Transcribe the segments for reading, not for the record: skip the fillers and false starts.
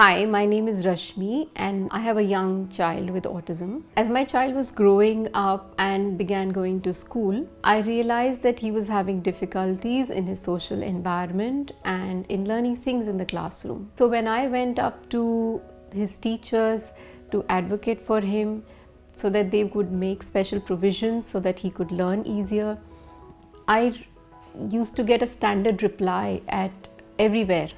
Hi, my name is Rashmi and I have a young child with autism. As my child was growing up and began going to school, I realized that he was having difficulties in his social environment and in learning things in the classroom. So when I went up to his teachers to advocate for him so that they would make special provisions so that he could learn easier, I used to get a standard reply at everywhere,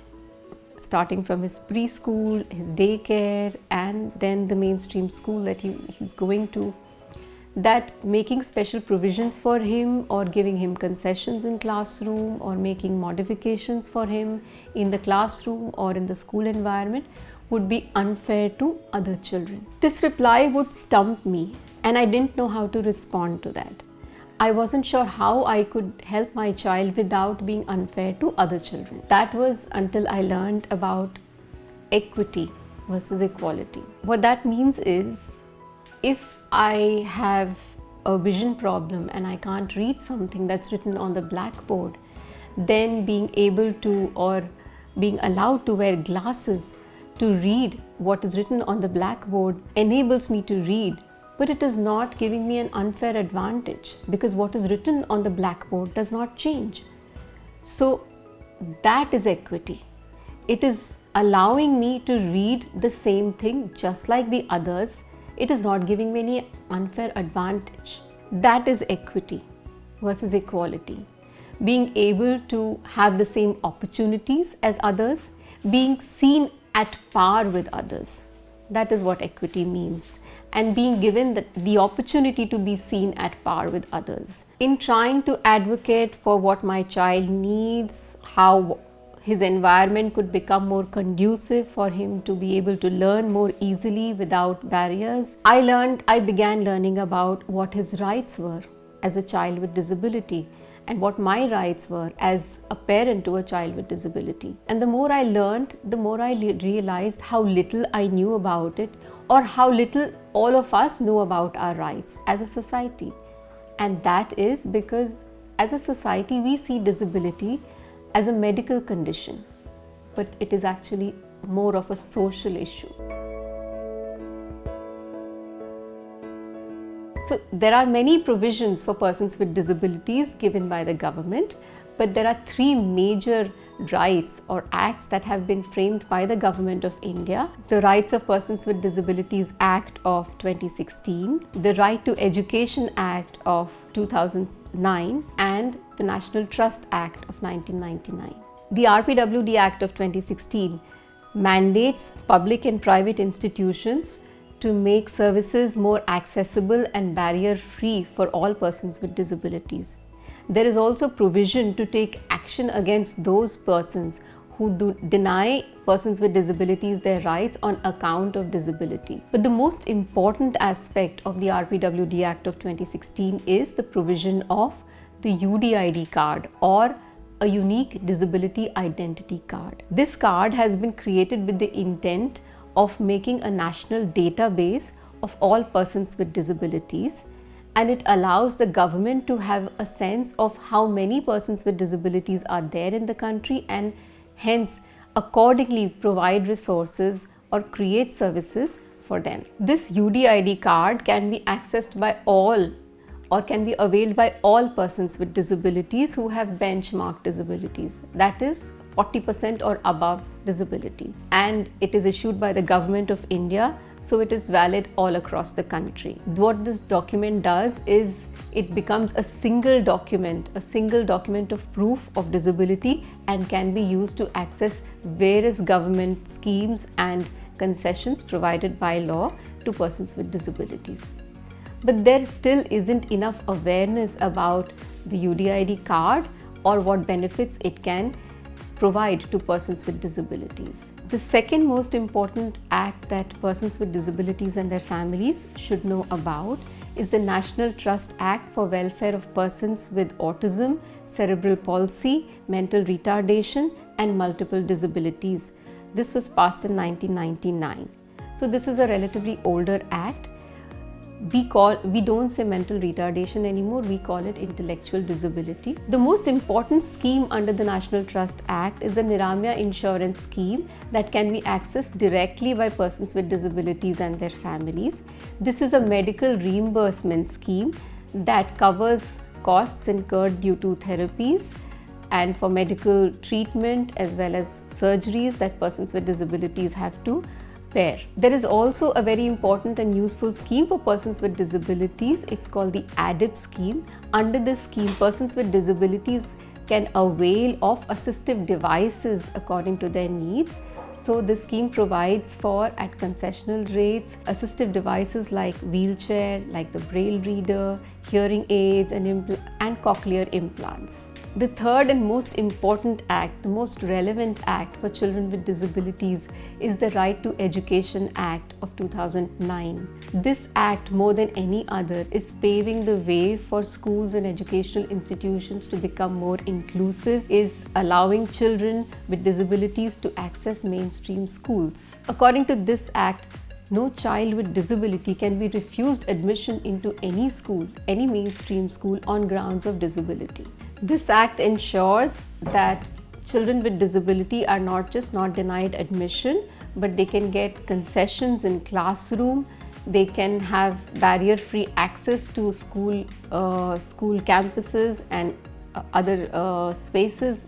starting from his preschool, his daycare, and then the mainstream school that he's going to, that making special provisions for him or giving him concessions in classroom or making modifications for him in the classroom or in the school environment would be unfair to other children. This reply would stump me and I didn't know how to respond to that. I wasn't sure how I could help my child without being unfair to other children. That was until I learned about equity versus equality. What that means is, if I have a vision problem and I can't read something that's written on the blackboard, then being able to or being allowed to wear glasses to read what is written on the blackboard enables me to read. But it is not giving me an unfair advantage because what is written on the blackboard does not change. So that is equity. It is allowing me to read the same thing just like the others. It is not giving me any unfair advantage. That is equity versus equality. Being able to have the same opportunities as others, being seen at par with others. That is what equity means, and being given the opportunity to be seen at par with others. In trying to advocate for what my child needs, how his environment could become more conducive for him to be able to learn more easily without barriers, I began learning about what his rights were as a child with disability and what my rights were as a parent to a child with disability. And the more I learned, the more I realized how little I knew about it, or how little all of us know about our rights as a society. And that is because as a society we see disability as a medical condition, but it is actually more of a social issue. So there are many provisions for persons with disabilities given by the government, but there are three major rights or acts that have been framed by the Government of India. The Rights of Persons with Disabilities Act of 2016, the Right to Education Act of 2009, and the National Trust Act of 1999. The RPWD Act of 2016 mandates public and private institutions to make services more accessible and barrier-free for all persons with disabilities. There is also provision to take action against those persons who deny persons with disabilities their rights on account of disability. But the most important aspect of the RPWD Act of 2016 is the provision of the UDID card, or a unique disability identity card. This card has been created with the intent of making a national database of all persons with disabilities, and it allows the government to have a sense of how many persons with disabilities are there in the country, and hence accordingly provide resources or create services for them. This UDID card can be accessed by all or can be availed by all persons with disabilities who have benchmark disabilities, that is 40% or above disability, and it is issued by the Government of India, so it is valid all across the country. What this document does is it becomes a single document of proof of disability, and can be used to access various government schemes and concessions provided by law to persons with disabilities. But there still isn't enough awareness about the UDID card or what benefits it can provide to persons with disabilities. The second most important act that persons with disabilities and their families should know about is the National Trust Act for Welfare of Persons with Autism, Cerebral Palsy, Mental Retardation, and Multiple Disabilities. This was passed in 1999. So this is a relatively older act. We don't say mental retardation anymore, we call it intellectual disability. The most important scheme under the National Trust Act is the Niramya insurance scheme that can be accessed directly by persons with disabilities and their families. This is a medical reimbursement scheme that covers costs incurred due to therapies and for medical treatment as well as surgeries that persons with disabilities have to bear. There is also a very important and useful scheme for persons with disabilities. It's called the ADIP scheme. Under this scheme, persons with disabilities can avail of assistive devices according to their needs. So this scheme provides for, at concessional rates, assistive devices like wheelchair, like the braille reader, hearing aids and cochlear implants. The third and most important act, the most relevant act for children with disabilities is the Right to Education Act of 2009. This act, more than any other, is paving the way for schools and educational institutions to become more inclusive, is allowing children with disabilities to access mainstream schools. According to this act, no child with disability can be refused admission into any school, any mainstream school, on grounds of disability. This act ensures that children with disability are not just not denied admission, but they can get concessions in classroom, they can have barrier-free access to school campuses and other spaces.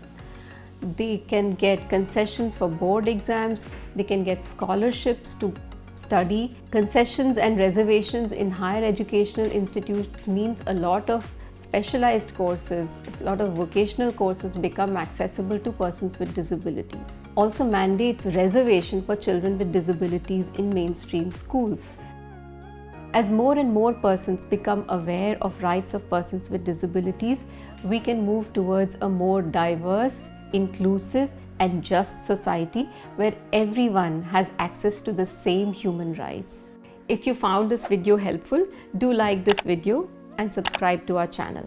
They can get concessions for board exams, they can get scholarships to study. Concessions and reservations in higher educational institutes means a lot of specialized courses, a lot of vocational courses become accessible to persons with disabilities. Also mandates reservation for children with disabilities in mainstream schools. As more and more persons become aware of rights of persons with disabilities, we can move towards a more diverse, inclusive and just society where everyone has access to the same human rights. If you found this video helpful, do like this video and subscribe to our channel.